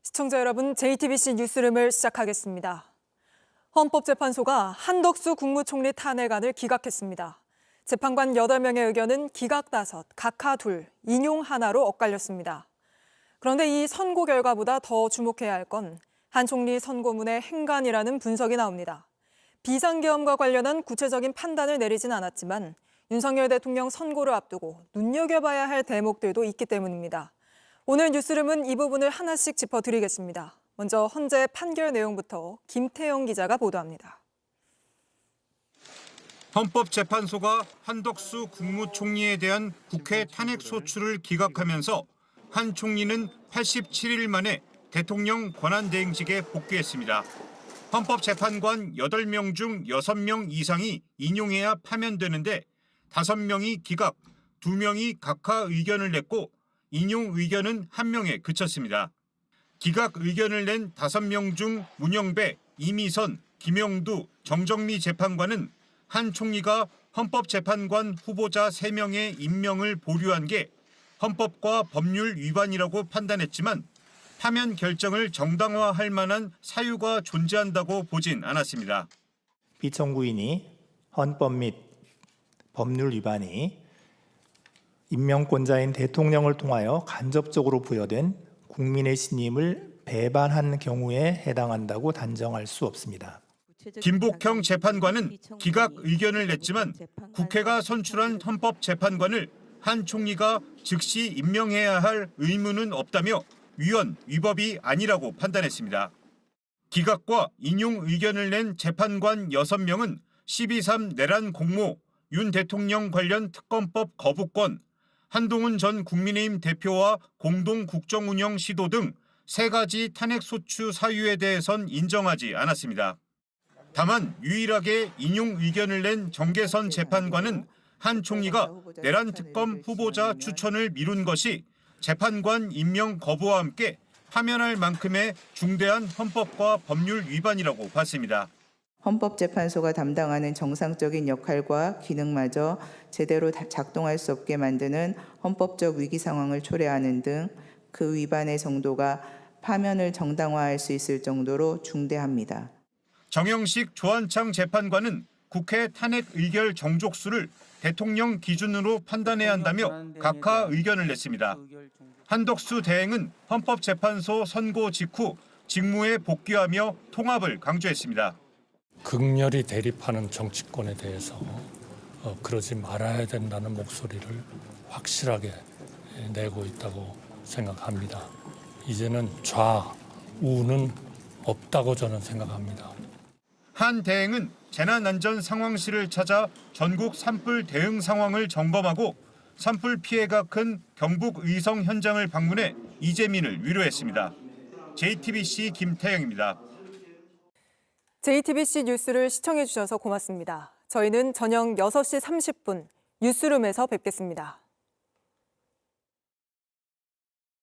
시청자 여러분, JTBC 뉴스룸을 시작하겠습니다. 헌법재판소가 한덕수 국무총리 탄핵안을 기각했습니다. 재판관 8명의 의견은 기각 5, 각하 2, 인용 하나로 엇갈렸습니다. 그런데 이 선고 결과보다 더 주목해야 할 건 한 총리 선고문의 행간이라는 분석이 나옵니다. 비상계엄과 관련한 구체적인 판단을 내리진 않았지만 윤석열 대통령 선고를 앞두고 눈여겨봐야 할 대목들도 있기 때문입니다. 오늘 뉴스룸은 이 부분을 하나씩 짚어드리겠습니다. 먼저 헌재 판결 내용부터 김태영 기자가 보도합니다. 헌법재판소가 한덕수 국무총리에 대한 국회 탄핵 소추를 기각하면서 한 총리는 87일 만에 대통령 권한대행직에 복귀했습니다. 헌법재판관 8명 중 6명 이상이 인용해야 파면되는데 5명이 기각, 2명이 각하 의견을 냈고 인용 의견은 1명에 그쳤습니다. 기각 의견을 낸 5명 중 문영배, 이미선, 김영두, 정정미 재판관은 한 총리가 헌법재판관 후보자 3명의 임명을 보류한 게 헌법과 법률 위반이라고 판단했지만 파면 결정을 정당화할 만한 사유가 존재한다고 보진 않았습니다. 피청구인이 헌법 및 법률 위반이 임명권자인 대통령을 통하여 간접적으로 부여된 국민의 신임을 배반한 경우에 해당한다고 단정할 수 없습니다. 김복형 재판관은 기각 의견을 냈지만 국회가 선출한 헌법재판관을 한 총리가 즉시 임명해야 할 의무는 없다며 위헌, 위법이 아니라고 판단했습니다. 기각과 인용 의견을 낸 재판관 6명은 12.3 내란 공모, 윤 대통령 관련 특검법 거부권, 한동훈 전 국민의힘 대표와 공동 국정운영 시도 등 3가지 탄핵소추 사유에 대해선 인정하지 않았습니다. 다만 유일하게 인용 의견을 낸 정계선 재판관은 한 총리가 내란 특검 후보자 추천을 미룬 것이 재판관 임명 거부와 함께 파면할 만큼의 중대한 헌법과 법률 위반이라고 봤습니다. 헌법재판소가 담당하는 정상적인 역할과 기능마저 제대로 작동할 수 없게 만드는 헌법적 위기 상황을 초래하는 등 그 위반의 정도가 파면을 정당화할 수 있을 정도로 중대합니다. 정영식 조한창 재판관은 국회 탄핵 의결 정족수를 대통령 기준으로 판단해야 한다며 각하 의견을 냈습니다. 한덕수 대행은 헌법재판소 선고 직후 직무에 복귀하며 통합을 강조했습니다. 극렬히 대립하는 정치권에 대해서 그러지 말아야 된다는 목소리를 확실하게 내고 있다고 생각합니다. 이제는 좌우는 없다고 저는 생각합니다. 한 대행은 재난안전상황실을 찾아 전국 산불 대응 상황을 점검하고 산불 피해가 큰 경북 의성 현장을 방문해 이재민을 위로했습니다. JTBC 김태영입니다. JTBC 뉴스를 시청해 주셔서 고맙습니다. 저희는 저녁 6시 30분 뉴스룸에서 뵙겠습니다.